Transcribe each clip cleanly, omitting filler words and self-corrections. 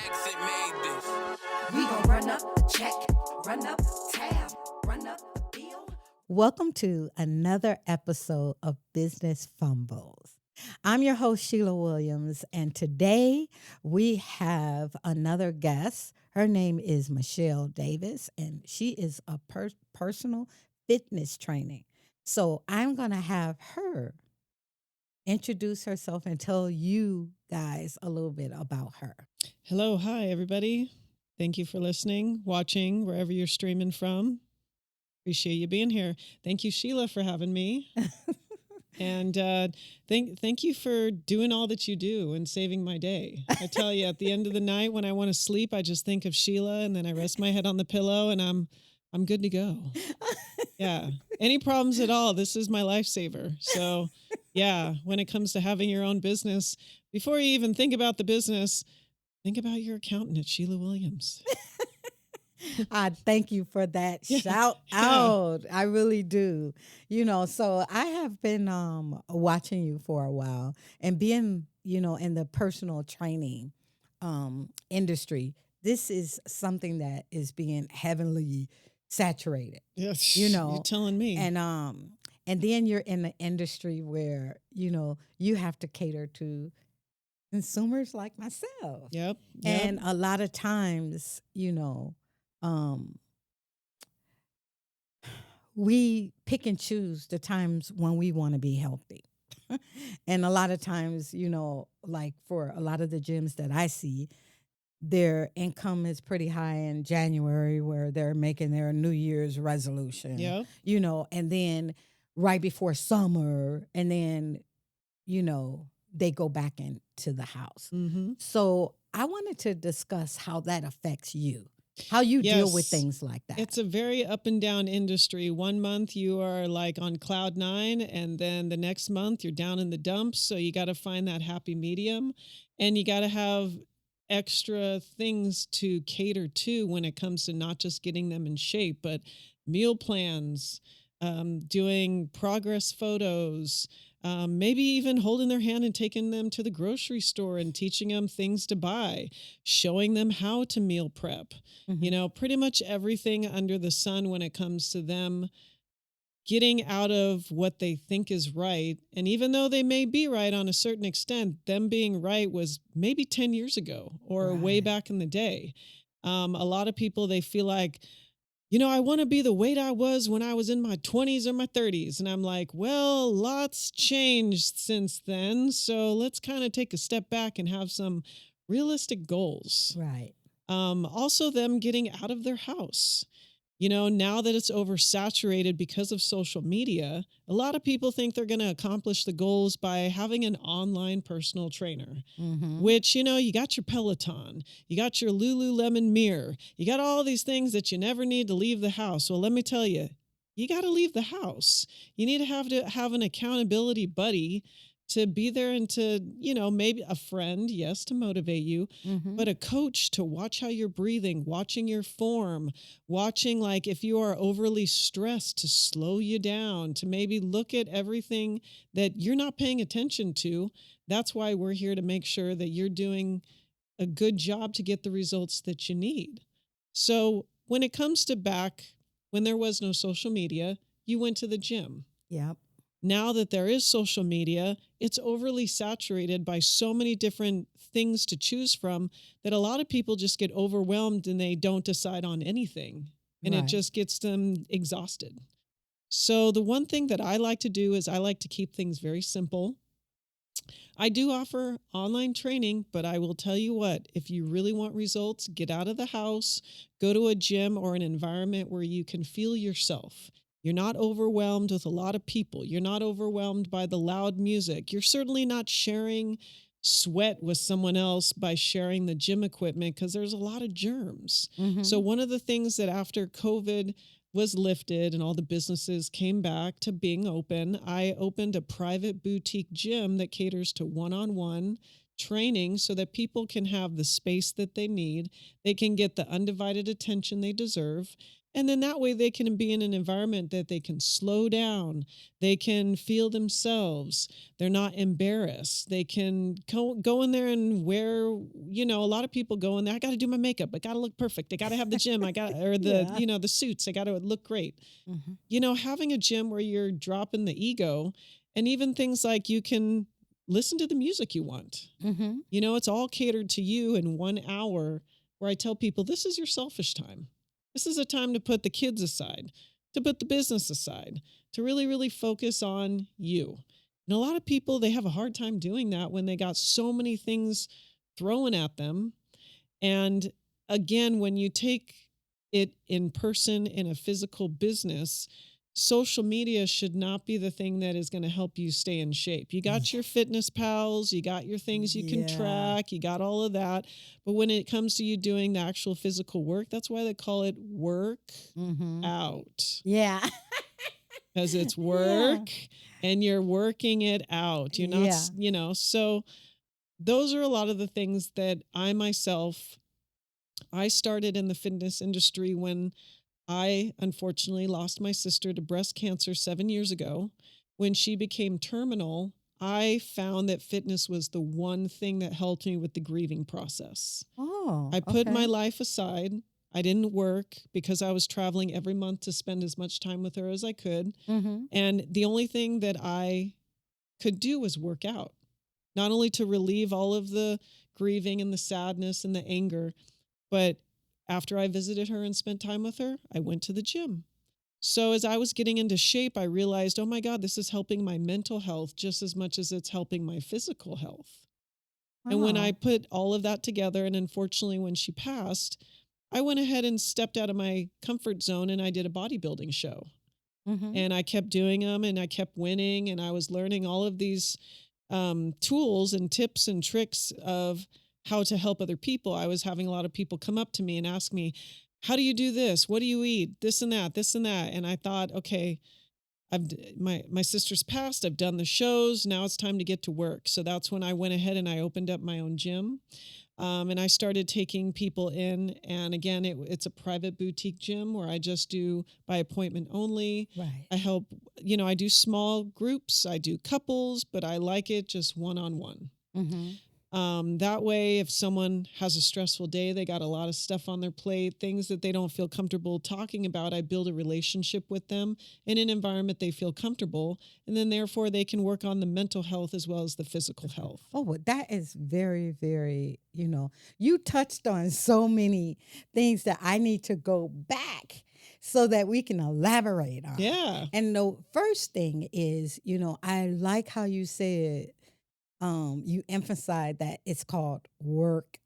Accent made this. We gon' run up the check, run up the tab, run up the bill. Welcome to another episode of Business Fumbles. I'm your host, Sheila Williams, and today we have another guest. Her name is Michelle Davis, and she is a personal fitness training. So I'm going to have her introduce herself and tell you guys a little bit about her. Hello. Hi, everybody. Thank you for listening, watching, wherever you're streaming from. Appreciate you being here. Thank you, Sheila, for having me. And thank you for doing all that you do and saving my day. I tell you, at the end of the night when I want to sleep, I just think of Sheila and then I rest my head on the pillow and I'm good to go. Yeah. Any problems at all, this is my lifesaver. So yeah, when it comes to having your own business, before you even think about the business, think about your accountant at Sheila Williams. I thank you for that shout out. I really do. So I have been watching you for a while and being, in the personal training industry. This is something that is being heavily saturated. Yes, you're telling me. And then you're in the industry where, you have to cater to consumers like myself. Yep. And a lot of times, we pick and choose the times when we want to be healthy. And a lot of times, like for a lot of the gyms that I see, their income is pretty high in January where they're making their New Year's resolution. Yeah. And then right before summer, and then, they go back into the house. Mm-hmm. So I wanted to discuss how that affects you. How you deal with things like that. It's a very up and down industry. 1 month you are like on cloud 9, and then the next month you're down in the dumps. So you got to find that happy medium, and you got to have extra things to cater to when it comes to not just getting them in shape, but meal plans, doing progress photos, maybe even holding their hand and taking them to the grocery store and teaching them things to buy, showing them how to meal prep, pretty much everything under the sun when it comes to them getting out of what they think is right. And even though they may be right on a certain extent, them being right was maybe 10 years ago or way back in the day. A lot of people, they feel like, I want to be the weight I was when I was in my 20s or my 30s. And I'm like, well, lots changed since then. So let's kind of take a step back and have some realistic goals. Right. Also, them getting out of their house. Now that it's oversaturated because of social media, a lot of people think they're going to accomplish the goals by having an online personal trainer, which, you got your Peloton, you got your Lululemon mirror, you got all these things that you never need to leave the house. Well, let me tell you, you got to leave the house. You need to have an accountability buddy to be there and to, maybe a friend, yes, to motivate you, but a coach to watch how you're breathing, watching your form, watching like if you are overly stressed to slow you down, to maybe look at everything that you're not paying attention to. That's why we're here to make sure that you're doing a good job to get the results that you need. So when it comes to back, when there was no social media, you went to the gym. Yep. Now that there is social media, it's overly saturated by so many different things to choose from that a lot of people just get overwhelmed and they don't decide on anything. And it just gets them exhausted. So the one thing that I like to do is I like to keep things very simple. I do offer online training, but I will tell you what, if you really want results, get out of the house, go to a gym or an environment where you can feel yourself. You're not overwhelmed with a lot of people. You're not overwhelmed by the loud music. You're certainly not sharing sweat with someone else by sharing the gym equipment because there's a lot of germs. So one of the things that after COVID was lifted and all the businesses came back to being open, I opened a private boutique gym that caters to one-on-one training so that people can have the space that they need. They can get the undivided attention they deserve. And then that way they can be in an environment that they can slow down. They can feel themselves. They're not embarrassed. They can go in there and wear, a lot of people go in there. I got to do my makeup. I got to look perfect. I got to have the gym. Or Yeah. the suits. I got to look great. Hmm. Having a gym where you're dropping the ego, and even things like you can listen to the music you want. Hmm. It's all catered to you in 1 hour, where I tell people this is your selfish time. This is a time to put the kids aside, to put the business aside, to really, really focus on you. And a lot of people, they have a hard time doing that when they got so many things thrown at them. And again, when you take it in person in a physical business, social media should not be the thing that is going to help you stay in shape. You got your fitness pals, you got your things you can Yeah. track, you got all of that. But when it comes to you doing the actual physical work, that's why they call it work Hmm. out, Yeah. because it's Yeah. work and you're working it out. You're not, Yeah. so those are a lot of the things that I started in the fitness industry when I unfortunately lost my sister to breast cancer 7 years ago. When she became terminal, I found that fitness was the one thing that helped me with the grieving process. Oh, I put my okay. life aside. I didn't work because I was traveling every month to spend as much time with her as I could. Hmm. And the only thing that I could do was work out, not only to relieve all of the grieving and the sadness and the anger, but after I visited her and spent time with her, I went to the gym. So as I was getting into shape, I realized, oh my God, this is helping my mental health just as much as it's helping my physical health. And when I Oh. put all of that together, and unfortunately, when she passed, I went ahead and stepped out of my comfort zone and I did a bodybuilding show. Hmm. And I kept doing them and I kept winning. And I was learning all of these tools and tips and tricks of how to help other people. I was having a lot of people come up to me and ask me, how do you do this? What do you eat? This and that, this and that. And I thought, okay, my sister's passed. I've done the shows. Now it's time to get to work. So that's when I went ahead and I opened up my own gym. And I started taking people in. And again, it's a private boutique gym where I just do by appointment only. Right. I help, I do small groups, I do couples, but I like it just one on one. Hmm. That way, if someone has a stressful day, they got a lot of stuff on their plate, things that they don't feel comfortable talking about, I build a relationship with them in an environment they feel comfortable. And then, therefore, they can work on the mental health as well as the physical health. Oh, well, that is very, very, you touched on so many things that I need to go back so that we can elaborate on. Yeah. And the first thing is, I like how you said, you emphasize that it's called work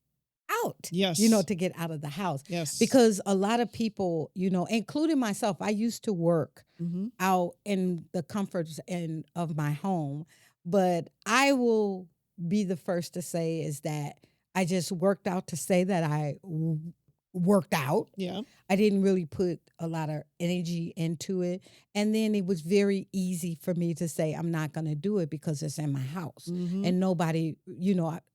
out, Yes. to get out of the house. Yes. Because a lot of people, including myself, I used to work Mm-hmm. out in the comforts and of my home. But I will be the first to say is that I just worked out to say that worked out. Yeah. I didn't really put a lot of energy into it. And then it was very easy for me to say, I'm not going to do it because it's in my house. Mm-hmm. And nobody,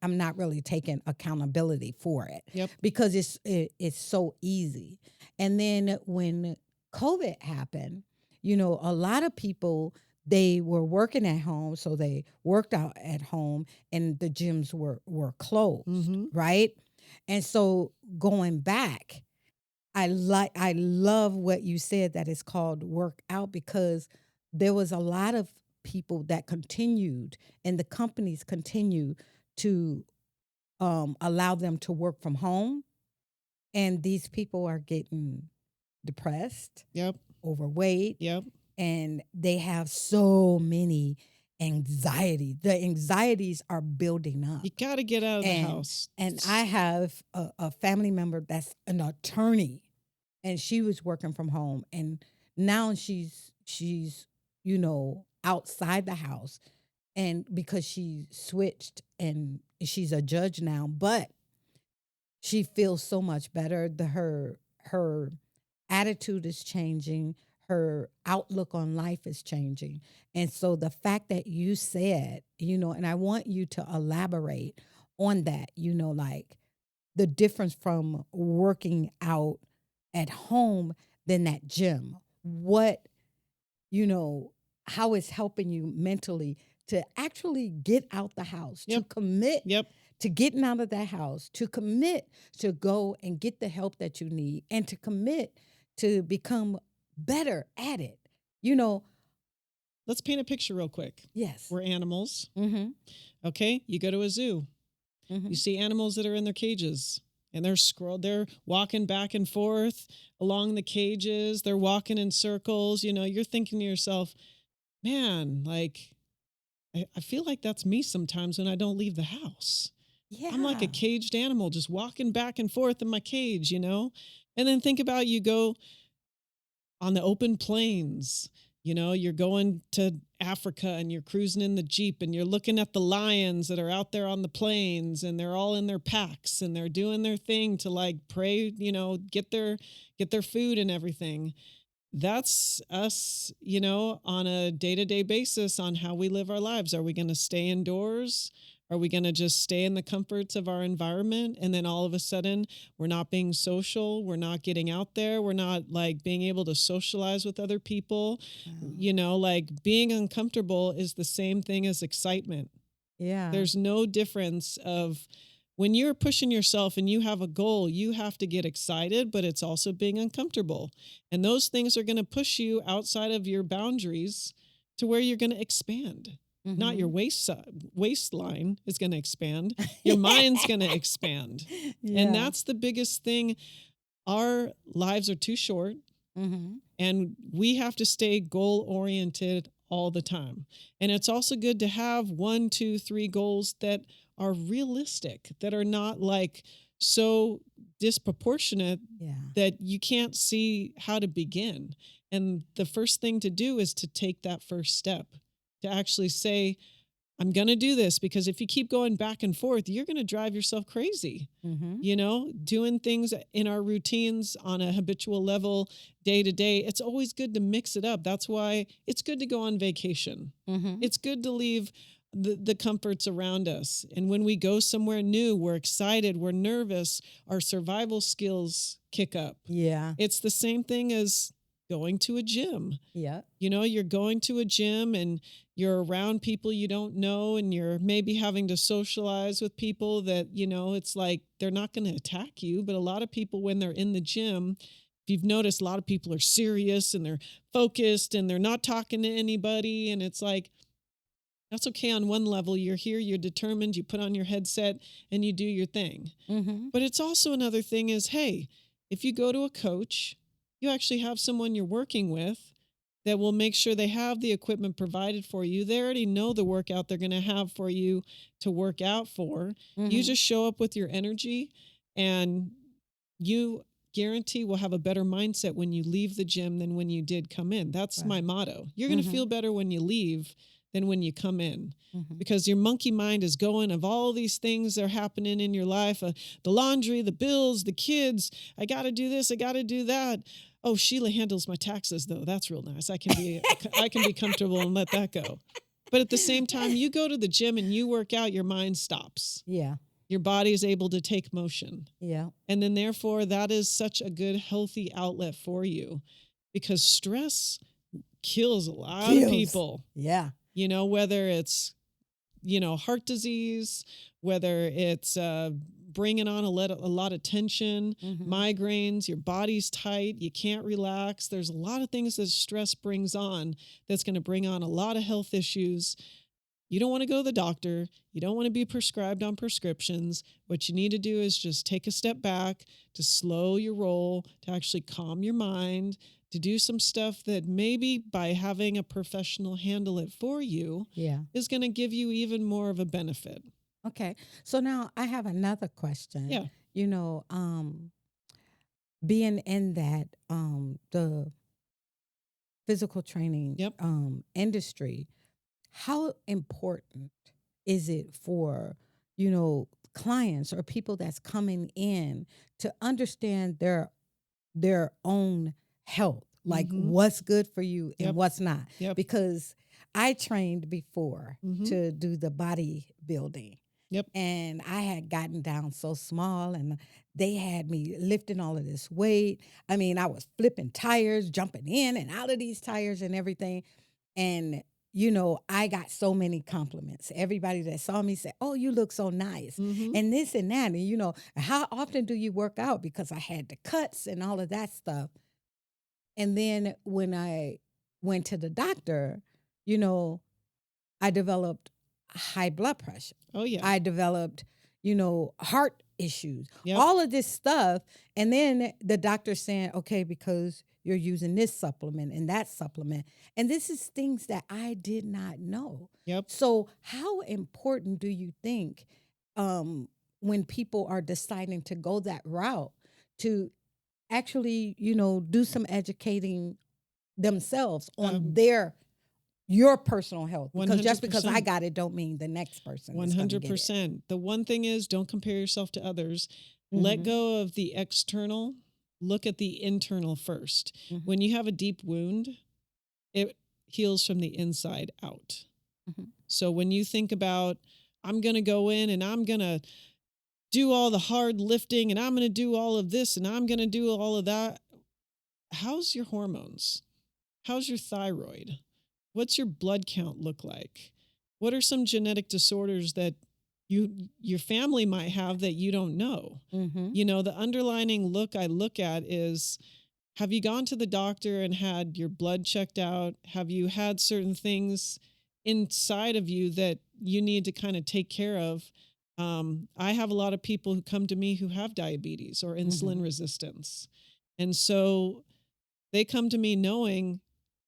I'm not really taking accountability for it Yep. because it's so easy. And then when COVID happened, a lot of people, they were working at home, so they worked out at home and the gyms were closed, Mm-hmm. right? And so going back, I love what you said that it's called work out because there was a lot of people that continued and the companies continue to allow them to work from home, and these people are getting depressed, Yep. overweight, Yep. and they have so many the anxieties are building up. You got to get out of the and house. and I have a family member that's an attorney, and she was working from home, and now she's outside the house, and because she switched and she's a judge now, but she feels so much better. Her attitude is changing, her outlook on life is changing. And so the fact that you said, and I want you to elaborate on that, like the difference from working out at home than that gym. What, you know, how it's helping you mentally to actually get out the house, to Yep. commit Yep. to getting out of that house, to commit to go and get the help that you need, and to commit to become better at it. You know, Let's paint a picture real quick. yes. We're animals. Mm-hmm. Okay. You go to a zoo. Mm-hmm. You see animals that are in their cages and they're walking back and forth along the cages. They're walking in circles. You know, you're thinking to yourself, man, like, I feel like that's me sometimes when I don't leave the house. Yeah. I'm like a caged animal just walking back and forth in my cage, you know? And then think about you go on the open plains. You know, you're going to Africa and you're cruising in the Jeep and you're looking at the lions that are out there on the plains and they're all in their packs and they're doing their thing to like pray, you know, get their food and everything. That's us, you know, on a day-to-day basis on how we live our lives. Are we going to stay indoors? Are we going to just stay in the comforts of our environment? And then all of a sudden, we're not being social. We're not getting out there. We're not like being able to socialize with other people. You know, like being uncomfortable is the same thing as excitement. Yeah. There's no difference of when you're pushing yourself and you have a goal, you have to get excited, but it's also being uncomfortable. And those things are going to push you outside of your boundaries to where you're going to expand. Mm-hmm. Not your waistline is going to expand. Your mind's going to expand. Yeah. And that's the biggest thing. Our lives are too short. Mm-hmm. And we have to stay goal oriented all the time. And it's also good to have 1, 2, 3 goals that are realistic, that are not like so disproportionate Yeah. that you can't see how to begin. And the first thing to do is to take that first step, to actually say, I'm going to do this, because if you keep going back and forth, you're going to drive yourself crazy. Mm-hmm. You know, doing things in our routines on a habitual level day to day, it's always good to mix it up. That's why it's good to go on vacation. Mm-hmm. It's good to leave the comforts around us. And when we go somewhere new, we're excited, we're nervous, our survival skills kick up. Yeah. It's the same thing as going to a gym. Yeah. You know, you're going to a gym and you're around people you don't know, and you're maybe having to socialize with people that, you know, it's like they're not going to attack you. But a lot of people, when they're in the gym, if you've noticed, a lot of people are serious and they're focused and they're not talking to anybody. And it's like, that's okay on one level. You're here, you're determined, you put on your headset and you do your thing. Mm-hmm. But it's also another thing is, hey, if you go to a coach, you actually have someone you're working with that will make sure they have the equipment provided for you. They already know the workout they're going to have for you to work out for. Mm-hmm. You just show up with your energy, and you guarantee will have a better mindset when you leave the gym than when you did come in. That's my motto. You're going to feel better when you leave than when you come in, because your monkey mind is going of all these things that are happening in your life, the laundry, the bills, the kids. I got to do this. I got to do that. Oh, Sheila handles my taxes though. That's real nice. I can be comfortable and let that go. But at the same time, you go to the gym and you work out, your mind stops. Yeah. Your body is able to take motion. Yeah. And then therefore that is such a good, healthy outlet for you, because stress kills a lot of people. Yeah. You know, whether it's, you know, heart disease, whether it's bringing on a lot of tension, migraines, your body's tight, you can't relax. There's a lot of things that stress brings on that's going to bring on a lot of health issues. You don't want to go to the doctor. You don't want to be prescribed on prescriptions. What you need to do is just take a step back, to slow your roll, to actually calm your mind, to do some stuff that maybe by having a professional handle it for you is going to give you even more of a benefit. Okay. So now I have another question. Yeah. You know, being in that the physical training industry, how important is it for, you know, clients or people that's coming in to understand their own health, like what's good for you and what's not? Because I trained before to do the bodybuilding. Yep. And I had gotten down so small, and they had me lifting all of this weight. I mean, I was flipping tires, jumping in and out of these tires and everything. And, I got so many compliments. Everybody that saw me said, "Oh, you look so nice." Mm-hmm. And this and that. And, how often do you work out? Because I had the cuts and all of that stuff. And then when I went to the doctor, you know, I developed high blood pressure. Oh, yeah. I developed, heart issues, Yep. all of this stuff. And then the doctor saying, okay, because you're using this supplement and that supplement. And this is things that I did not know. Yep. So how important do you think when people are deciding to go that route to actually, do some educating themselves on your personal health? Because just because I 100%. got it don't mean the next person is going to get it. 100%. The one thing is, don't compare yourself to others. Let go of the external. Look at the internal first. When you have a deep wound, it heals from the inside out. So when you think about, I'm going to go in and I'm going to do all the hard lifting and I'm going to do all of this and I'm going to do all of that. How's your hormones? How's your thyroid? What's your blood count look like? What are some genetic disorders that your family might have that you don't know? The underlining look I look at is, have you gone to the doctor and had your blood checked out? Have you had certain things inside of you that you need to kind of take care of? I have a lot of people who come to me who have diabetes or insulin resistance. And so they come to me knowing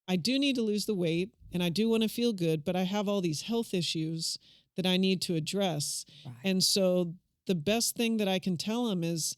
I do need to lose the weight and I do want to feel good, but I have all these health issues that I need to address. Right. And so the best thing that I can tell them is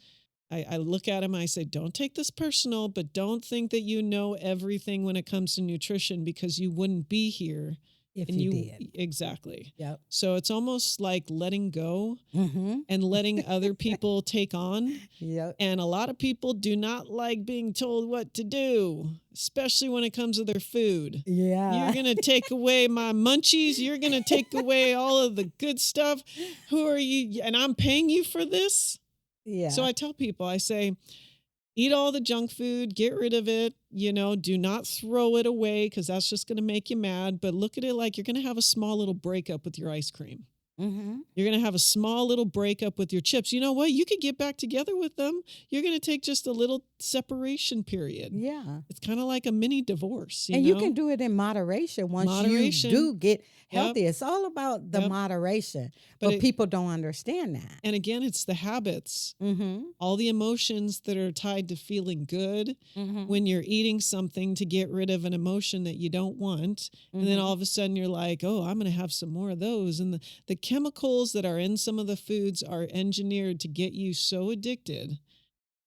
I look at them, I say, don't take this personal, but don't think that you know everything when it comes to nutrition, because you wouldn't be here if you did. Exactly. Yep. So it's almost like letting go and letting other people take on. Yep. And a lot of people do not like being told what to do, especially when it comes to their food. Yeah. You're going to take away my munchies. You're going to take away all of the good stuff. Who are you? And I'm paying you for this? Yeah. So I tell people, I say, eat all the junk food, get rid of it, do not throw it away because that's just going to make you mad. But look at it like you're going to have a small little breakup with your ice cream. You're going to have a small little breakup with your chips. You know what? You could get back together with them. You're going to take just a little separation period. Yeah. It's kind of like a mini divorce. You can do it in moderation once you do get healthy. Yep. It's all about the moderation. But people don't understand that. And again, it's the habits. All the emotions that are tied to feeling good when you're eating something to get rid of an emotion that you don't want. And then all of a sudden you're like, oh, I'm going to have some more of those. And the chemicals that are in some of the foods are engineered to get you so addicted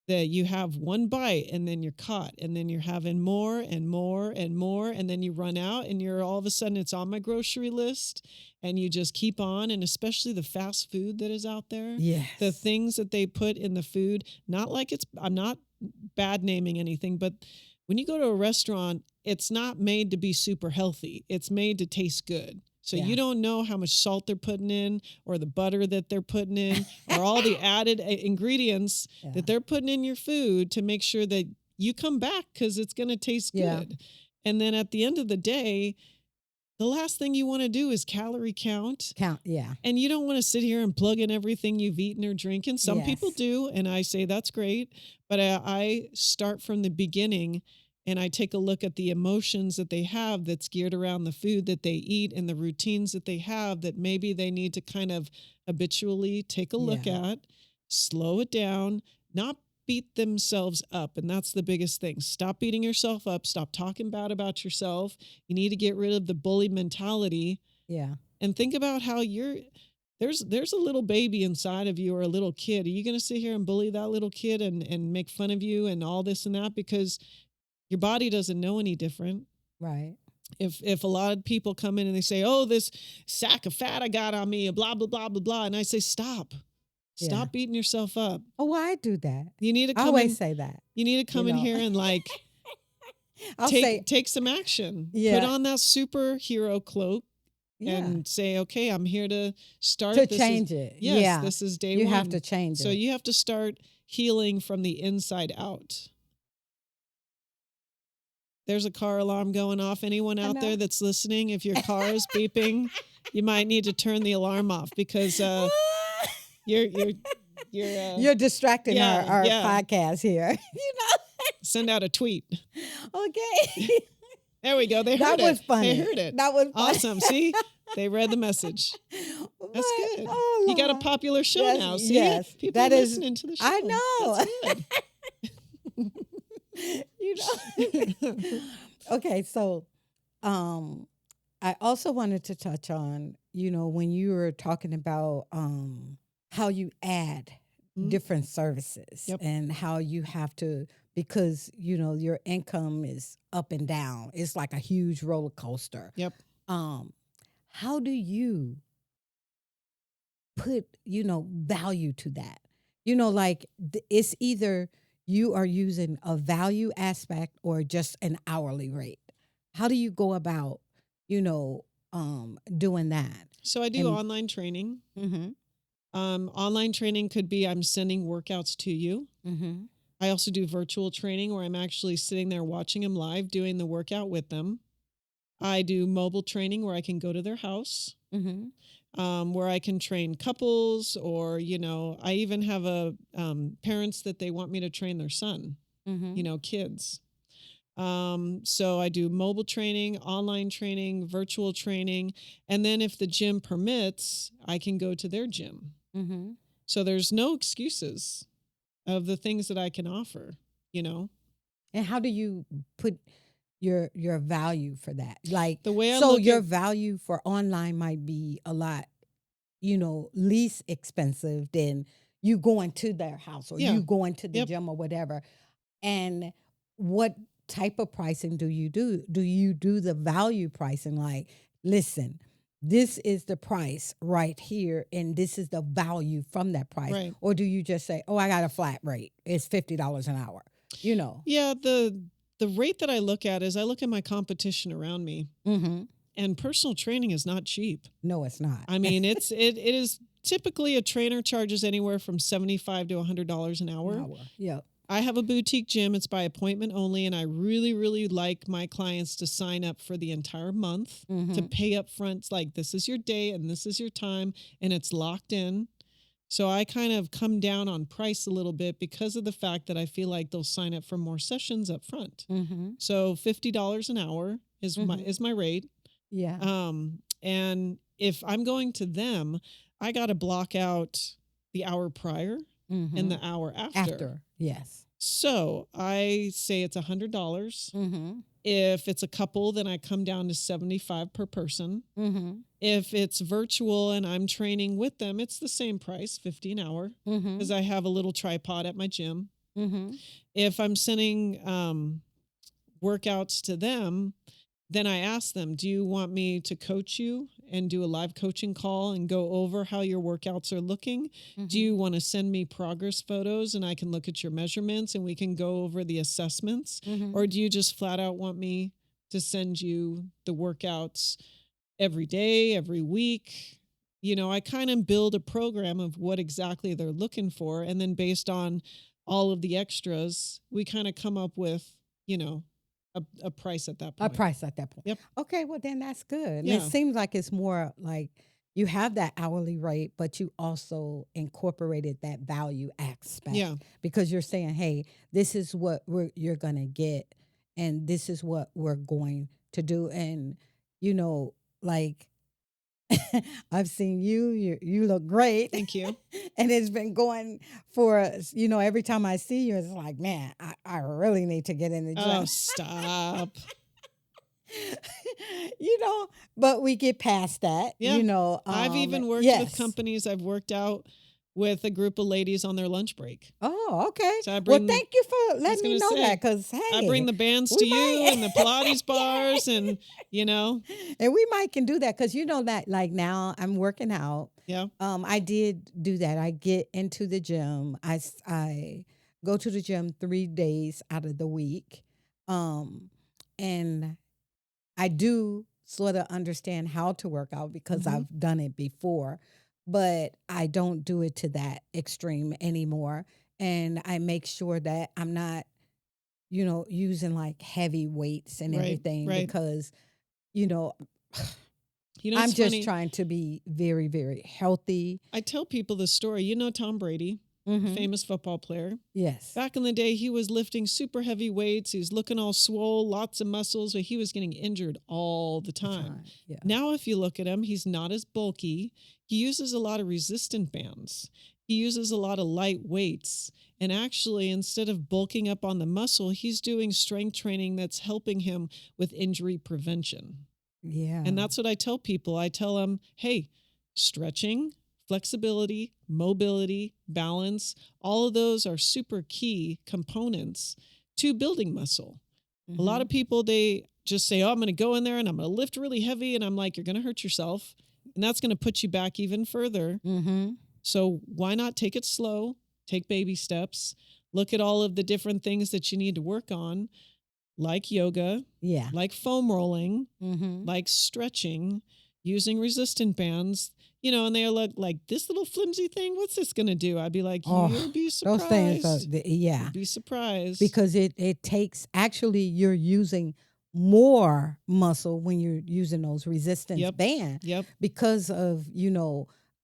that you have one bite and then you're caught, and then you're having more and more and more, and then you run out and you're all of a sudden it's on my grocery list, and you just keep on. And especially the fast food that is out there, the things that they put in the food, not like I'm not bad naming anything, but when you go to a restaurant, it's not made to be super healthy. It's made to taste good. So you don't know how much salt they're putting in, or the butter that they're putting in, or all the added ingredients that they're putting in your food to make sure that you come back because it's going to taste good. And then at the end of the day, the last thing you want to do is calorie count. And you don't want to sit here and plug in everything you've eaten or drinking. Some people do, and I say that's great. But I start from the beginning, and I take a look at the emotions that they have that's geared around the food that they eat and the routines that they have that maybe they need to kind of habitually take a look at, slow it down, not beat themselves up. And that's the biggest thing. Stop beating yourself up. Stop talking bad about yourself. You need to get rid of the bully mentality. And think about how there's a little baby inside of you, or a little kid. Are you going to sit here and bully that little kid and make fun of you and all this and that? Because your body doesn't know any different. Right. If a lot of people come in and they say, oh, this sack of fat I got on me, blah, blah, blah, blah, blah. And I say, stop beating yourself up. Oh, well, I do that. You need to come I always say that. You need to come in here and take some action. Put on that superhero cloak Yeah. and say, okay, I'm here to start. To This change it. Yes, Yeah. this is day You one. have to change So it. you have to start healing from the inside out. There's a car alarm going off. Anyone out there that's listening, if your car is beeping, you might need to turn the alarm off because you're You're distracting our podcast here. Send out a tweet. Okay. There we go. They heard That was it. funny. They heard it. That was funny. Awesome. See, they read the message. That's good. Oh, you got a Lord. popular show now. See, yes, people that are is- listening to the show. I know. That's good. Okay, so I also wanted to touch on, when you were talking about how you add different services Yep. and how you have to, because your income is up and down. It's like a huge roller coaster. Yep. How do you put value to that? Like it's either you are using a value aspect or just an hourly rate. How do you go about doing that? So I do And- online training. Mm-hmm. Online training could be I'm sending workouts to you. Mm-hmm. I also do virtual training where I'm actually sitting there watching them live, doing the workout with them. I do mobile training where I can go to their house, where I can train couples, or I even have parents that they want me to train their son, kids. So I do mobile training, online training, virtual training, and then if the gym permits, I can go to their gym. Mm-hmm. So there's no excuses of the things that I can offer, And how do you put your value for that? Like The way I so look your at- value for online might be a lot, least expensive than you going to their house or Yeah. you going to the Yep. gym or whatever. And what type of pricing do you do? Do you do the value pricing? Like, listen, this is the price right here, and this is the value from that price. Right. Or do you just say, oh, I got a flat rate. It's $50 an hour, Yeah, the rate that I look at is I look at my competition around me, Mm-hmm. and personal training is not cheap. No, it's not. I mean, it is typically a trainer charges anywhere from $75 to $100 an hour. Yep. I have a boutique gym. It's by appointment only, and I really, really like my clients to sign up for the entire month, to pay up front. It's like, this is your day and this is your time, and it's locked in. So I kind of come down on price a little bit because of the fact that I feel like they'll sign up for more sessions up front. Mm-hmm. So $50 an hour is my rate. Yeah. And if I'm going to them, I got to block out the hour prior and the hour after. Yes. So I say it's $100. Mm-hmm. If it's a couple, then I come down to $75 per person. Mm-hmm. If it's virtual and I'm training with them, it's the same price, $50 an hour, because I have a little tripod at my gym. Mm-hmm. If I'm sending workouts to them, then I ask them, do you want me to coach you and do a live coaching call and go over how your workouts are looking? Do you want to send me progress photos and I can look at your measurements and we can go over the assessments? Or do you just flat out want me to send you the workouts every day, every week? I kind of build a program of what exactly they're looking for. And then based on all of the extras, we kind of come up with, a price at that point. A price at that point. Yep. Okay, well then that's good. And Yeah. it seems like it's more like you have that hourly rate, but you also incorporated that value aspect. Yeah. Because you're saying, hey, this is what you're going to get, and this is what we're going to do. And, like, I've seen you look great. Thank you. And it's been going for, every time I see you, it's like, man, I really need to get in the gym. Oh, stop. But we get past that. Yeah. I've even worked yes. with companies. I've worked out with a group of ladies on their lunch break. Oh, okay. So I well, bring- thank you for letting me gonna know say, that, because hey, I bring the bands we to you might- and the Pilates bars and, and we might can do that, because that, like, now I'm working out. yeah. I did do that. I get into the gym. I go to the gym 3 days out of the week, and I do sort of understand how to work out because Mhm. I've done it before, but I don't do it to that extreme anymore. And I make sure that I'm not, using like heavy weights and Right, everything right. because, you know, It's I'm just funny. trying to be very, very healthy. I tell people the story. Tom Brady, the Mm-hmm. famous football player. Yes. Back in the day, he was lifting super heavy weights. He was looking all swole, lots of muscles, but he was getting injured all the The time. time. Yeah. Now, if you look at him, he's not as bulky. He uses a lot of resistant bands. He uses a lot of light weights. And actually, instead of bulking up on the muscle, he's doing strength training that's helping him with injury prevention. Yeah. And that's what I tell people. I tell them, hey, stretching, flexibility, mobility, balance, all of those are super key components to building muscle. A lot of people, they just say, oh, I'm going to go in there and I'm going to lift really heavy. And I'm like, you're going to hurt yourself. And that's going to put you back even further. Mm-hmm. So why not take it slow, take baby steps, look at all of the different things that you need to work on, like yoga, Yeah. like foam rolling, Mm-hmm. like stretching, using resistant bands, and they're like this little flimsy thing, what's this going to do? I'd be like, you'll Oh, be those things are, surprised. yeah. You'll be surprised. Because it takes, actually, you're using more muscle when you're using those resistance Yep. bands Yep. because of,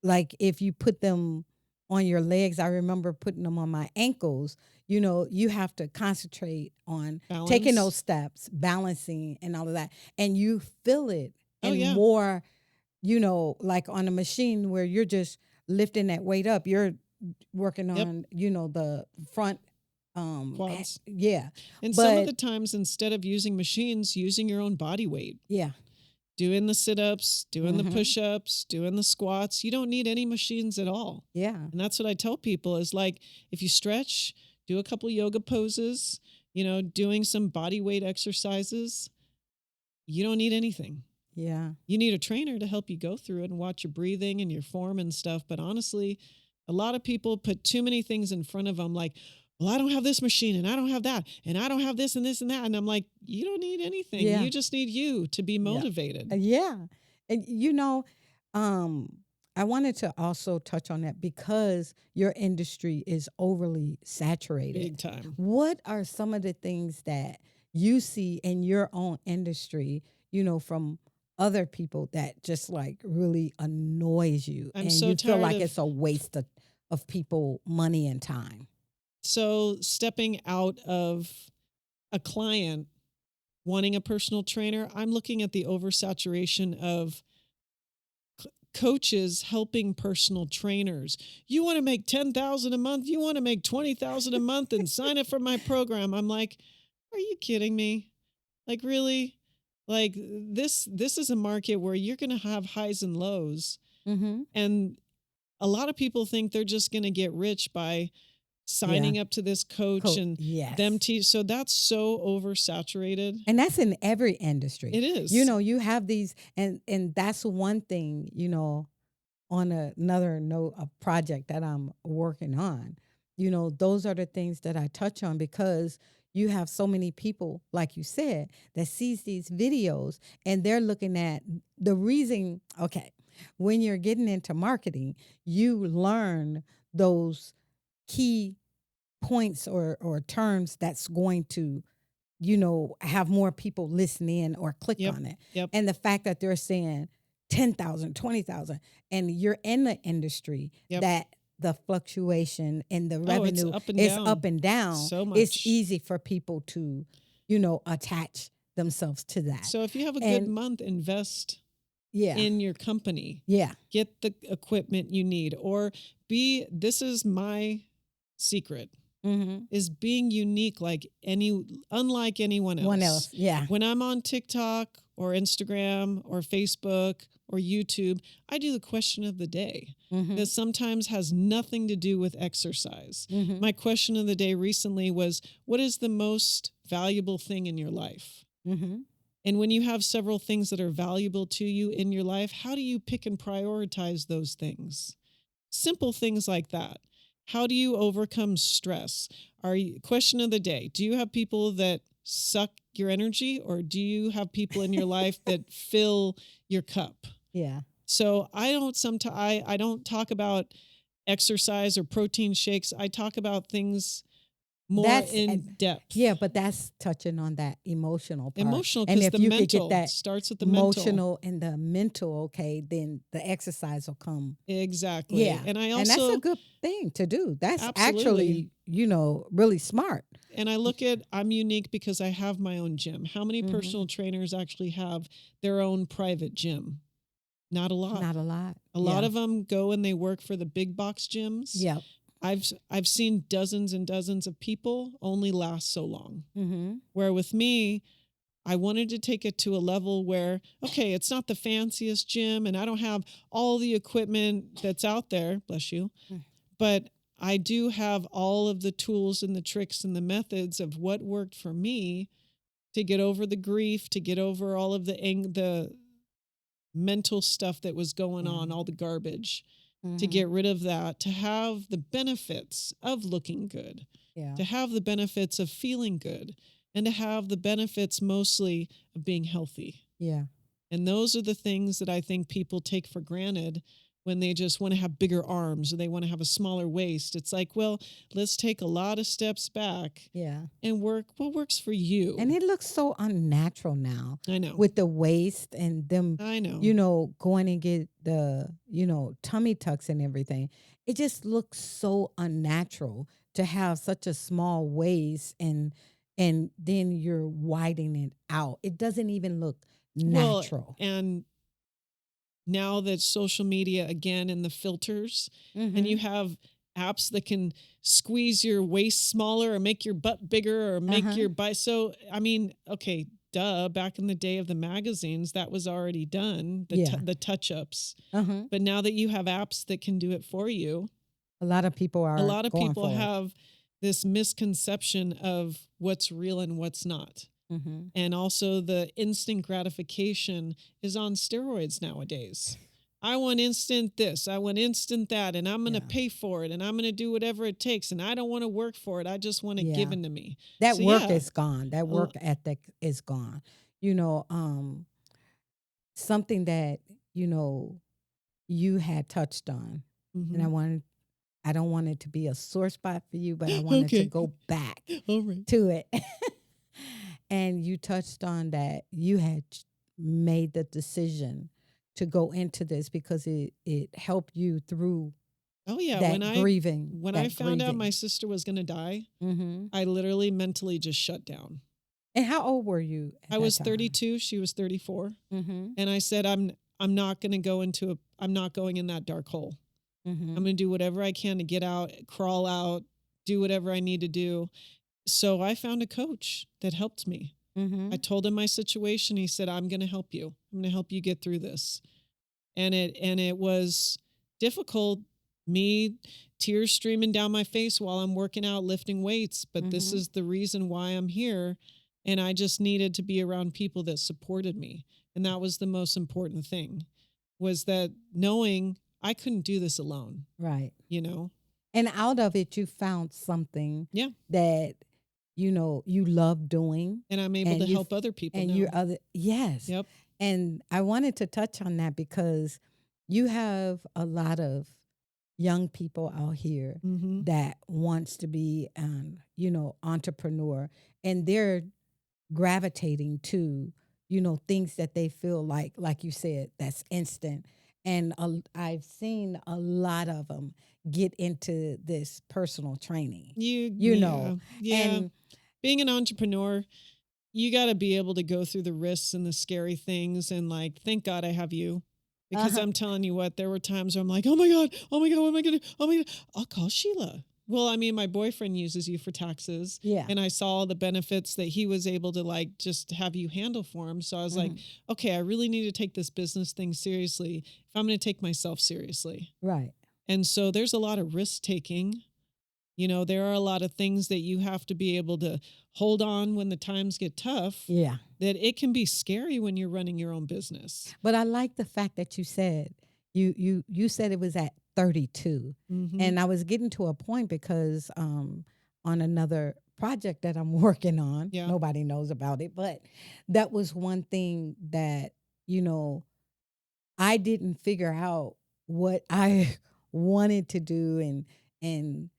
like if you put them on your legs, I remember putting them on my ankles, you have to concentrate on taking Balance. those steps, balancing and all of that. And you feel it Oh, and yeah. more, like on a machine where you're just lifting that weight up, you're working Yep. on, the front Quads. yeah. And some of But the times, instead of using machines, using your own body weight, yeah. doing the sit-ups, doing the Mhm. push-ups, doing the squats, you don't need any machines at all. Yeah. And that's what I tell people is like, if you stretch, do a couple yoga poses, doing some body weight exercises, you don't need anything. Yeah. You need a trainer to help you go through it and watch your breathing and your form and stuff. But honestly, a lot of people put too many things in front of them, like, well, I don't have this machine and I don't have that and I don't have this and this and that. And I'm like, you don't need anything. Yeah. You just need you to be motivated. Yeah. And I wanted to also touch on that because your industry is overly saturated. Big time. What are some of the things that you see in your own industry, from other people that just like really annoys you I'm and so you feel tired like of it's a waste of people money and time? So stepping out of a client wanting a personal trainer, I'm looking at the oversaturation of coaches helping personal trainers. You want to make 10,000 a month, you want to make 20,000 a month and sign up for my program. I'm like, are you kidding me? Like really? Like this is a market where you're going to have highs and lows. Mm-hmm. And a lot of people think they're just going to get rich by signing up to this coach and Yes. them teach. So that's so oversaturated. And that's in every industry. It is. You have these, and that's one thing, on another note, a project that I'm working on, those are the things that I touch on because you have so many people, like you said, that sees these videos and they're looking at the reason, okay, when you're getting into marketing, you learn those key points or terms that's going to have more people listen in or click Yep. on it. Yep. And the fact that they're saying 10,000, 20,000, and you're in the industry that the fluctuation in the revenue is up and down. So much. It's easy for people to, attach themselves to that. So if you have a good month, invest in your company. Yeah. Get the equipment you need, or this is my secret. Mm-hmm. Is being unique, unlike anyone else. Yeah. When I'm on TikTok or Instagram or Facebook or YouTube, I do the question of the day that sometimes has nothing to do with exercise. Mm-hmm. My question of the day recently was, what is the most valuable thing in your life? Mm-hmm. And when you have several things that are valuable to you in your life, how do you pick and prioritize those things? Simple things like that. How do you overcome stress? Question of the day. Do you have people that suck your energy, or do you have people in your life that fill your cup? Yeah. So I don't talk about exercise or protein shakes. I talk about things more in depth. Yeah, but that's touching on that emotional part. Emotional, And because if the you could get mental that starts with the mental. emotional and the mental, okay, then the exercise will come. Exactly. Yeah. And and that's a good thing to do. That's Absolutely. actually, really smart. And I look at, I'm unique because I have my own gym. How many personal trainers actually have their own private gym? Not a lot. Not a lot. A lot of them go and they work for the big box gyms. Yep. I've seen dozens and dozens of people only last so long. Mm-hmm. Where with me, I wanted to take it to a level where, okay, it's not the fanciest gym and I don't have all the equipment that's out there, bless you, but I do have all of the tools and the tricks and the methods of what worked for me to get over the grief, to get over all of the mental stuff that was going on, all the garbage, to get rid of that, to have the benefits of looking good, to have the benefits of feeling good, and to have the benefits mostly of being healthy. Yeah. And those are the things that I think people take for granted when they just want to have bigger arms or they want to have a smaller waist. It's like, well, let's take a lot of steps back and work what works for you. And it looks so unnatural now. I know. With the waist and them, I know. Going and get the, tummy tucks and everything. It just looks so unnatural to have such a small waist and then you're widening it out. It doesn't even look natural. Well, and now that social media again and the filters, and you have apps that can squeeze your waist smaller or make your butt bigger or make your so I mean, okay, duh, back in the day of the magazines, that was already done, the touch-ups. But now that you have apps that can do it for you, a lot of people have this misconception of what's real and what's not. And also the instant gratification is on steroids nowadays. I want instant this, I want instant that, and I'm going to pay for it, and I'm going to do whatever it takes, and I don't want to work for it. I just want it given to me. That work is gone. That work ethic is gone. Something that, you had touched on, and I don't want it to be a sore spot for you, but I wanted to go back to it. And you touched on that you had made the decision to go into this because it helped you through grieving. When I found out my sister was going to die, I literally mentally just shut down. And how old were you? I was 32. She was 34. And I said, I'm not going to go I'm not going in that dark hole. I'm going to do whatever I can to get out, crawl out, do whatever I need to do. So I found a coach that helped me. I told him my situation. He said, I'm going to help you. I'm going to help you get through this. And it was difficult, me tears streaming down my face while I'm working out, lifting weights. But this is the reason why I'm here. And I just needed to be around people that supported me. And that was the most important thing, was that knowing I couldn't do this alone. Right. And out of it, you found something that, you love doing. And I'm able to help other people. And yes. Yep. And I wanted to touch on that because you have a lot of young people out here that wants to be, entrepreneur, and they're gravitating to, things that they feel like you said, that's instant. And I've seen a lot of them get into this personal training. Yeah. And being an entrepreneur, you got to be able to go through the risks and the scary things. And thank God I have you. Because I'm telling you what, there were times where I'm like, oh my God, what am I going to do? Oh my God, I'll call Sheila. Well, I mean, my boyfriend uses you for taxes. Yeah. And I saw the benefits that he was able to just have you handle for him. So I was like, okay, I really need to take this business thing seriously if I'm going to take myself seriously. Right. And so there's a lot of risk taking. There are a lot of things that you have to be able to hold on when the times get tough. Yeah. That it can be scary when you're running your own business. But I like the fact that you said, you said it was at 32. And I was getting to a point because on another project that I'm working on. Yeah. Nobody knows about it, but that was one thing that, I didn't figure out what I wanted to do and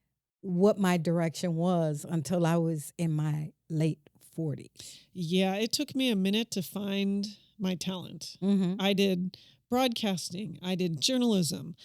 what my direction was until I was in my late 40s. Yeah, it took me a minute to find my talent. Mm-hmm. I did broadcasting, I did journalism.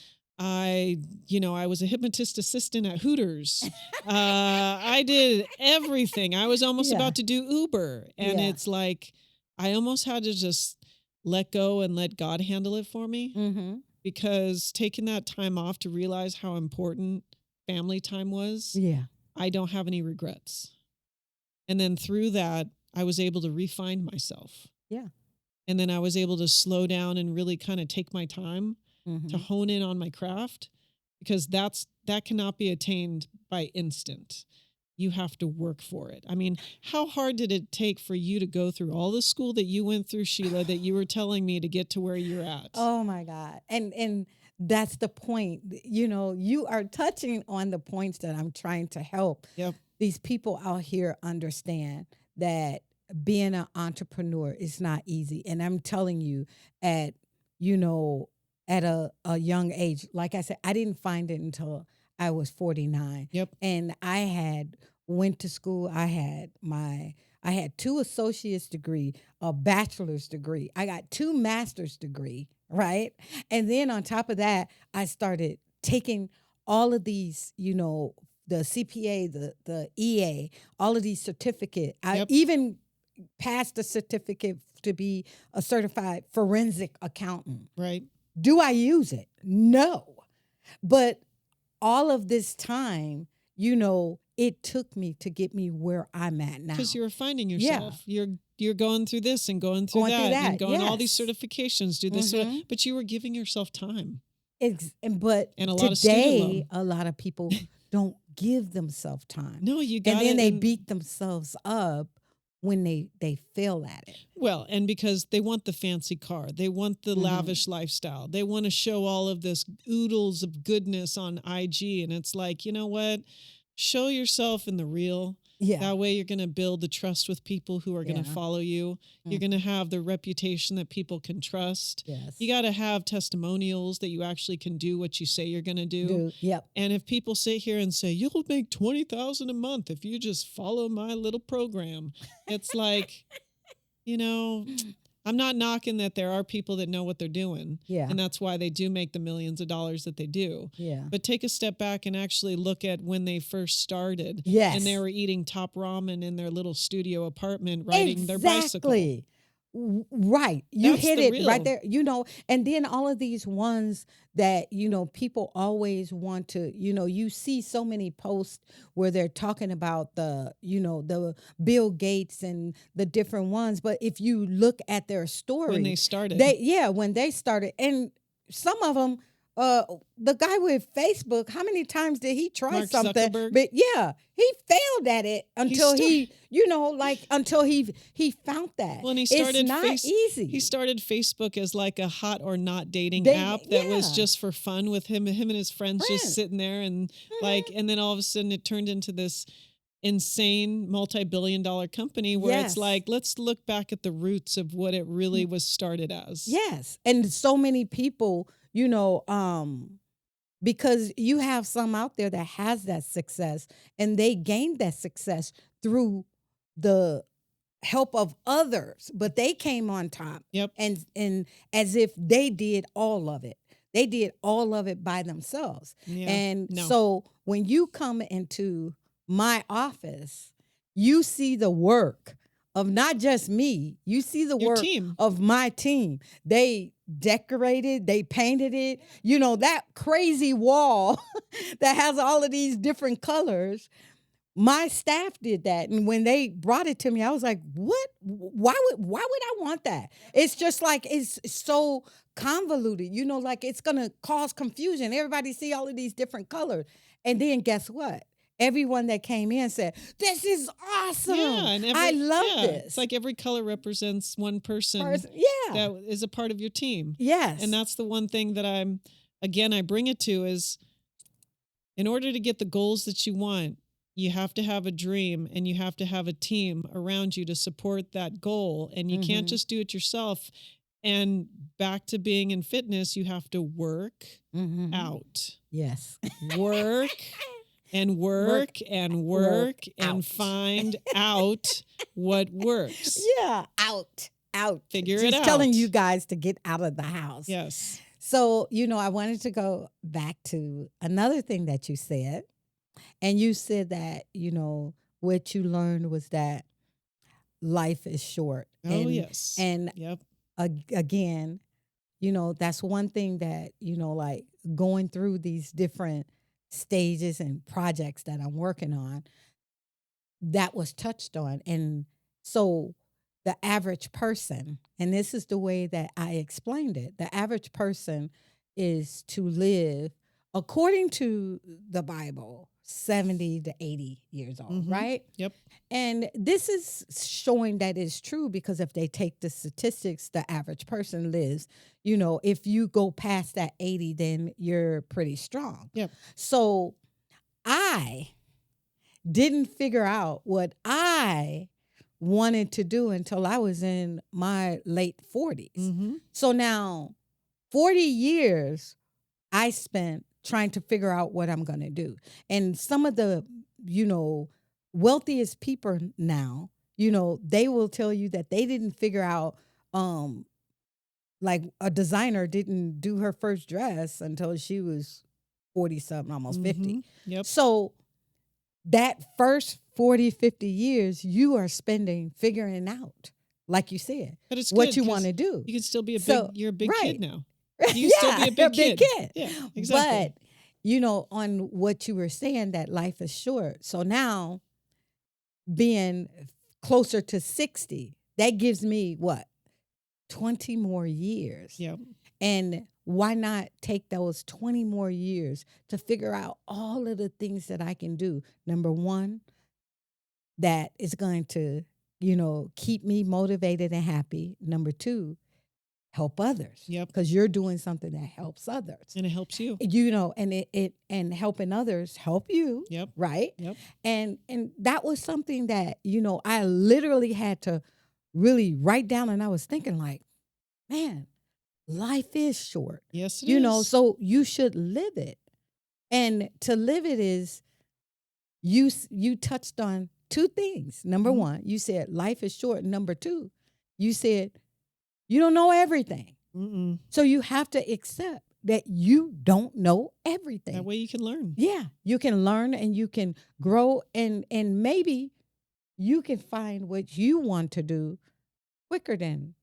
I was a hypnotist assistant at Hooters. I did everything. I was almost Yeah. about to do Uber. And Yeah. it's like, I almost had to just let go and let God handle it for me. Mm-hmm. Because taking that time off to realize how important family time was, Yeah. I don't have any regrets. And then through that, I was able to refine myself. Yeah. And then I was able to slow down and really kind of take my time Mm-hmm. to hone in on my craft, because that cannot be attained by instant. You have to work for it. I mean, how hard did it take for you to go through all the school that you went through, Sheila, that you were telling me to get to where you're at? Oh my God. And that's the point. You are touching on the points that I'm trying to help Yep. these people out here understand that being an entrepreneur is not easy. And I'm telling you, at a young age, like I said, I didn't find it until I was 49. Yep. And I had went to school. I had 2 associate's degree, a bachelor's degree. I got 2 master's degree, right? And then on top of that, I started taking all of these, the CPA, the EA, all of these certificates. I even passed a certificate to be a certified forensic accountant. Right. Do I use it? No. But all of this time, it took me to get me where I'm at now. Because you're finding yourself. Yeah. You're going through this and going through that and going all these certifications, do this, but you were giving yourself time. But and a lot today, a lot of people don't give themselves time. No, you got it. And then they beat themselves up when they fail at it. Well, and because they want the fancy car, they want the lavish lifestyle, they want to show all of this oodles of goodness on IG, and it's like, you know what? Show yourself in the real. Yeah. That way you're going to build the trust with people who are going to follow you. You're going to have the reputation that people can trust. Yes. You got to have testimonials that you actually can do what you say you're going to do. Yep. And if people sit here and say, you'll make $20,000 a month if you just follow my little program, it's like, I'm not knocking that there are people that know what they're doing. Yeah. And that's why they do make the millions of dollars that they do. Yeah. But take a step back and actually look at when they first started. Yes. And they were eating top ramen in their little studio apartment, riding their bicycle. Right. You That's hit the it real. right there. And then all of these ones that, people always want to, you see so many posts where they're talking about the Bill Gates and the different ones. But if you look at their story, When they started. when they started, and some of them, the guy with Facebook, how many times did he try Mark something? Zuckerberg? But yeah, he failed at it until until he found that. Well, and he started it's not easy. He started Facebook as like a hot or not dating app that was just for fun with him and his friends just sitting there and and then all of a sudden it turned into this insane multi-billion-dollar company where it's like, let's look back at the roots of what it really was started as. Yes. And so many people, because you have some out there that has that success and they gained that success through the help of others, but they came on top. Yep. And as if they did all of it. They did all of it by themselves. Yeah. And so when you come into my office, you see the work of not just me. You see the Your work team. of my team. They decorated, they painted it. That crazy wall that has all of these different colors. My staff did that. And when they brought it to me, I was like, what? Why would I want that? It's just like, it's so convoluted, like it's going to cause confusion. Everybody see all of these different colors. And then guess what? Everyone that came in said, this is awesome. Yeah, and I love this. It's like every color represents one person that is a part of your team. Yes. And that's the one thing that I bring it to is, in order to get the goals that you want, you have to have a dream and you have to have a team around you to support that goal. And you can't just do it yourself. And back to being in fitness, you have to work out. Yes. Work and work and work and out. find out what works. Yeah, out. Figure She's it out. telling you guys to get out of the house. Yes. So, I wanted to go back to another thing that you said. And you said that, what you learned was that life is short. Oh, yes. And yep. Again, that's one thing that, like going through these different stages and projects that I'm working on, that was touched on. And so the average person, and this is the way that I explained it, the average person is to live, according to the Bible, 70 to 80 years old, right? Yep. And this is showing that it's true, because if they take the statistics, the average person lives, if you go past that 80, then you're pretty strong. Yep. So I didn't figure out what I wanted to do until I was in my late 40s. So now 40 years I spent trying to figure out what I'm going to do. And some of the, wealthiest people now, they will tell you that they didn't figure out, like a designer didn't do her first dress until she was 40 something, almost 50. Yep. So that first 40, 50 years you are spending figuring out, like you said, but it's what good, you want to do. You can still be you're a big right. kid now. You can still be a big kid. Yeah, exactly. But, on what you were saying, that life is short. So now being closer to 60, that gives me what? 20 more years. Yep. And why not take those 20 more years to figure out all of the things that I can do? Number one, that is going to, keep me motivated and happy. Number two, help others. Yep. Because you're doing something that helps others. And it helps you. And it and helping others help you. Yep. Right? Yep. And that was something that, I literally had to really write down, and I was thinking like, man, life is short. Yes, it is. So you should live it. And to live it is, you touched on two things. Number one, you said life is short. Number two, you said you don't know everything. So you have to accept that you don't know everything. That way you can learn. Yeah, you can learn and you can grow, and maybe you can find what you want to do quicker than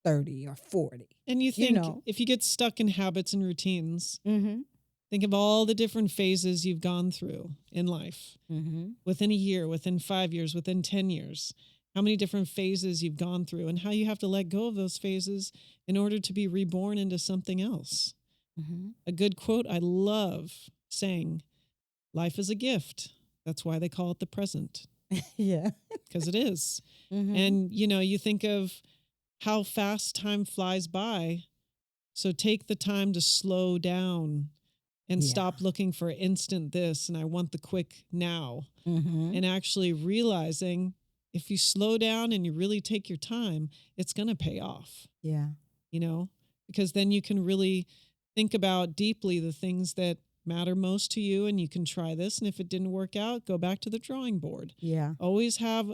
30 or 40. And you think, if you get stuck in habits and routines, think of all the different phases you've gone through in life, within a year, within 5 years, within 10 years, how many different phases you've gone through, and how you have to let go of those phases in order to be reborn into something else. A good quote I love saying, life is a gift. That's why they call it the present. Yeah. Because it is. And, you think of how fast time flies by. So take the time to slow down and stop looking for instant this, and I want the quick now. And actually realizing if you slow down and you really take your time, it's going to pay off. Yeah. Because then you can really think about deeply the things that matter most to you, and you can try this. And if it didn't work out, go back to the drawing board. Yeah. Always have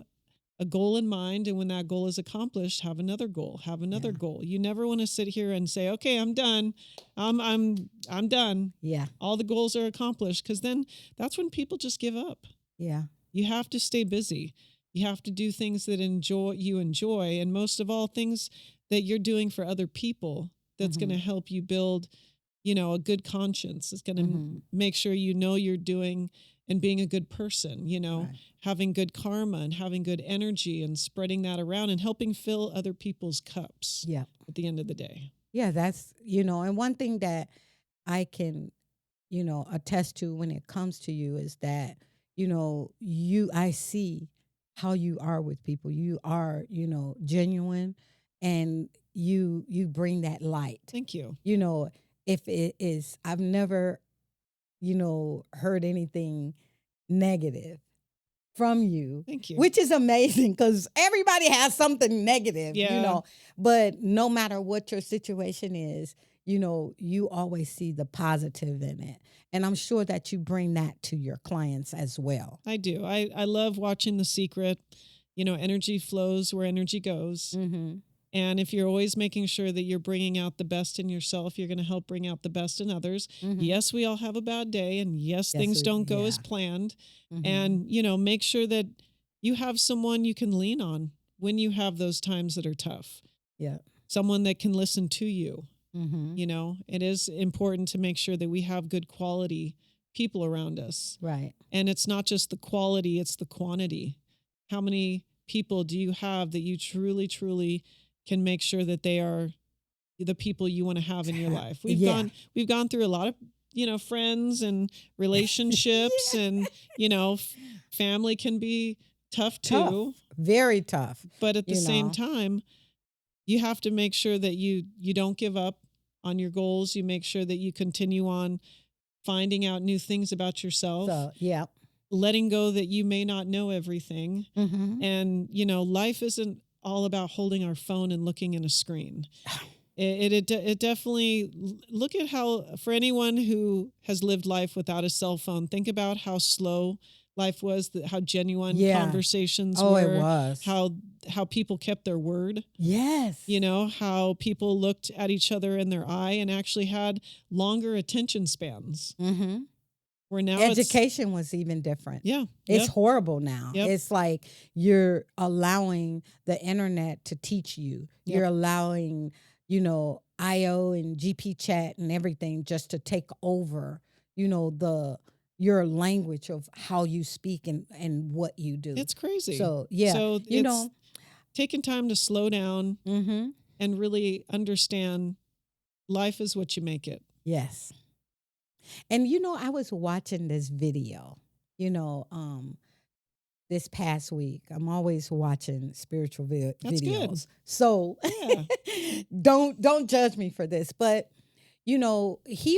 a goal in mind, and when that goal is accomplished, have another goal, have another goal. You never want to sit here and say, okay, I'm done. I'm done. Yeah. All the goals are accomplished, because then that's when people just give up. Yeah. You have to stay busy. You have to do things that you enjoy, and most of all, things that you're doing for other people that's going to help you build, a good conscience. It's going to make sure you're doing and being a good person, Right. having good karma and having good energy and spreading that around and helping fill other people's cups at the end of the day. Yeah, that's, and one thing that I can, attest to when it comes to you is that, I see how you are with people. You are, genuine, and you bring that light. Thank you. If it is, I've never, heard anything negative from you. Thank you. Which is amazing because everybody has something negative, Yeah. but no matter what your situation is, you always see the positive in it. And I'm sure that you bring that to your clients as well. I do. I love watching The Secret. Energy flows where energy goes. Mm-hmm. And if you're always making sure that you're bringing out the best in yourself, you're going to help bring out the best in others. Mm-hmm. Yes, we all have a bad day, and yes, things don't go as planned. Mm-hmm. And, make sure that you have someone you can lean on when you have those times that are tough. Yeah. Someone that can listen to you. Mm-hmm. It is important to make sure that we have good quality people around us. Right. And it's not just the quality, it's the quantity. How many people do you have that you truly, truly can make sure that they are the people you want to have in your life? We've gone through a lot of, friends and relationships and, family can be tough too. Very tough. But at the same time, you have to make sure that you don't give up on your goals. You make sure that you continue on finding out new things about yourself. So, yeah. Letting go that you may not know everything. Mm-hmm. And, life isn't all about holding our phone and looking in a screen. It definitely, look at how, for anyone who has lived life without a cell phone, think about how slow life was, how genuine conversations were. It was. How people kept their word. Yes. How people looked at each other in their eye and actually had longer attention spans. Mm-hmm. Where now education was even different. Yeah. It's horrible now. Yep. It's like you're allowing the internet to teach you. Yep. You're allowing, IO and GP chat and everything just to take over, your language of how you speak and what you do. It's crazy. So, yeah. So, taking time to slow down and really understand life is what you make it. Yes. And, I was watching this video, this past week. I'm always watching spiritual That's videos. Good. So Yeah. don't judge me for this. But, he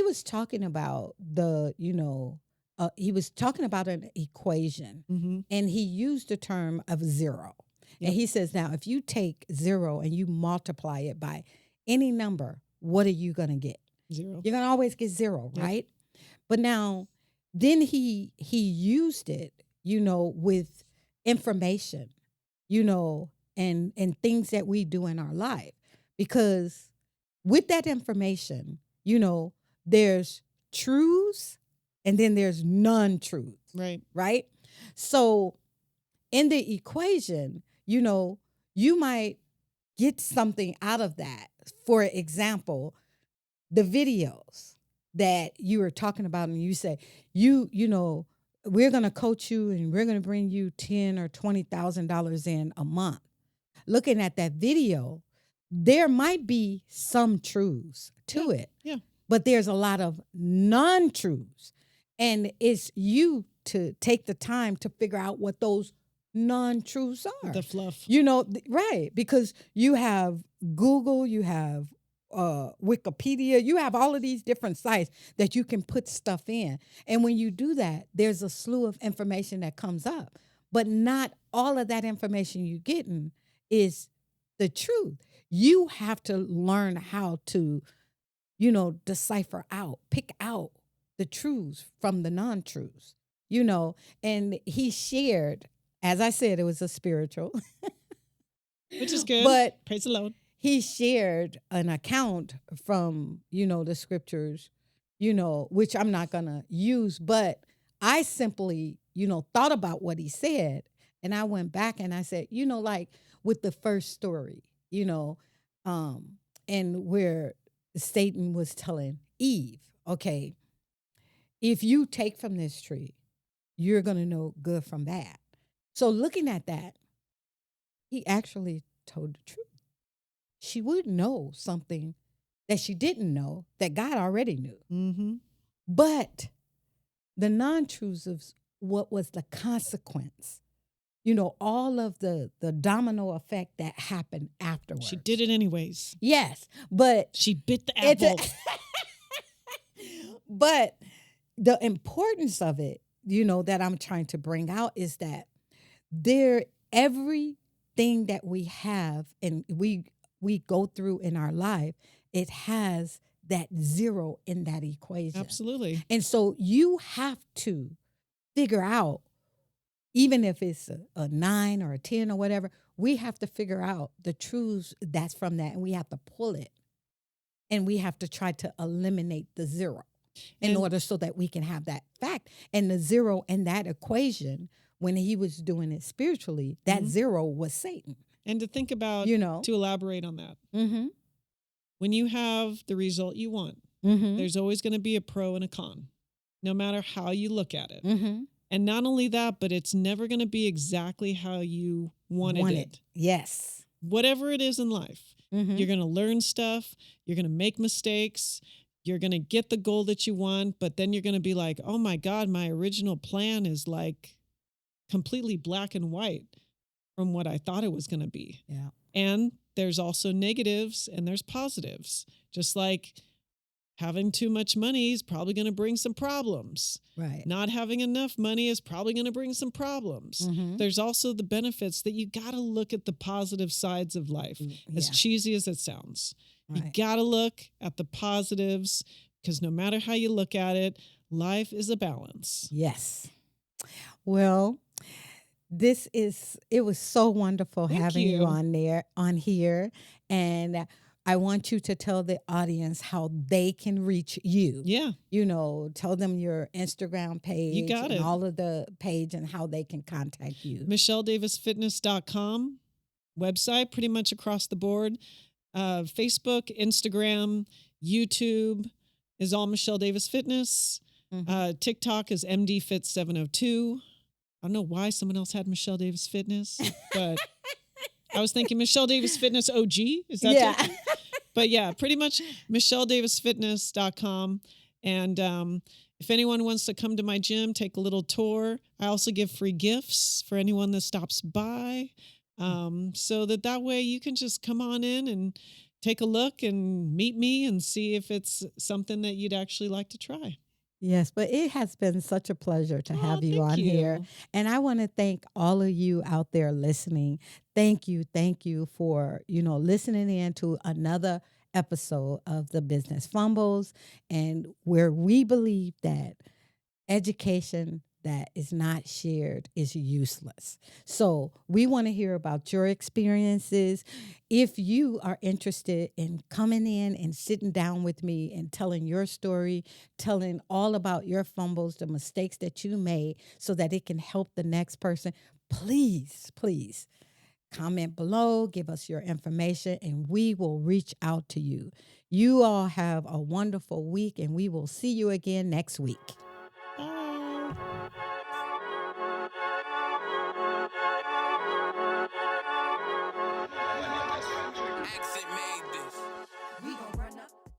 was talking about he was talking about an equation, and he used the term of zero. Yep. And he says, now, if you take zero and you multiply it by any number, what are you going to get? Zero. You're going to always get zero, yep. Right? But now, then he used it, with information, and things that we do in our life. Because with that information, there's truths and then there's non-truths. Right. Right? So in the equation, you might get something out of that. For example, the videos that you were talking about, and you say, we're going to coach you and we're going to bring you $10,000 or $20,000 in a month. Looking at that video, there might be some truths to it. Yeah. But there's a lot of non-truths. And it's you to take the time to figure out what those non-truths are. The fluff. Right. Because you have Google, you have Wikipedia, you have all of these different sites that you can put stuff in. And when you do that, there's a slew of information that comes up. But not all of that information you're getting is the truth. You have to learn how to, decipher out, pick out the truths from the non-truths, and he shared, as I said, it was a spiritual. Which is good. But praise the Lord. He shared an account from, the scriptures, which I'm not going to use, but I simply, thought about what he said. And I went back and I said, like with the first story, and where Satan was telling Eve, okay, if you take from this tree, you're going to know good from bad. So looking at that, he actually told the truth. She would know something that she didn't know that God already knew. Mm-hmm. But the non-truths of what was the consequence, all of the domino effect that happened afterwards. She did it anyways. Yes, but she bit the apple. But the importance of it, that I'm trying to bring out is that there, everything that we have and we go through in our life, it has that zero in that equation. Absolutely. And so you have to figure out, even if it's a 9 or a 10 or whatever, we have to figure out the truths that's from that, and we have to pull it, and we have to try to eliminate the zero in order so that we can have that fact. And the zero in that equation, when he was doing it spiritually, that zero was Satan. And to think about, to elaborate on that, when you have the result you want, there's always going to be a pro and a con, no matter how you look at it. And not only that, but it's never going to be exactly how you wanted it. Yes. Whatever it is in life, you're going to learn stuff, you're going to make mistakes, you're going to get the goal that you want, but then you're going to be like, oh my God, my original plan is like completely black and white from what I thought it was going to be. Yeah. And there's also negatives and there's positives. Just like having too much money is probably going to bring some problems. Right. Not having enough money is probably going to bring some problems. There's also the benefits that you got to look at the positive sides of life, as cheesy as it sounds. Right. You got to look at the positives, because no matter how you look at it, life is a balance. Yes. Well, it was so wonderful having you on here. And I want you to tell the audience how they can reach you. Yeah. Tell them your Instagram page. You got it. All of the page and how they can contact you. MichelleDavisFitness.com website, pretty much across the board. Facebook, Instagram, YouTube is all Michelle Davis Fitness. TikTok is MDFit702. I don't know why someone else had Michelle Davis Fitness, but I was thinking Michelle Davis Fitness OG. Is that TikTok? But yeah, pretty much MichelleDavisFitness.com. And if anyone wants to come to my gym, take a little tour. I also give free gifts for anyone that stops by. So that way you can just come on in and take a look and meet me and see if it's something that you'd actually like to try. Yes, but it has been such a pleasure to have you on here. And I want to thank all of you out there listening. Thank you for, listening in to another episode of the Business Fumbles, and where we believe that education that is not shared is useless. So we want to hear about your experiences. If you are interested in coming in and sitting down with me and telling your story, telling all about your fumbles, the mistakes that you made, so that it can help the next person, please comment below, give us your information, and we will reach out to you. You all have a wonderful week, and we will see you again next week.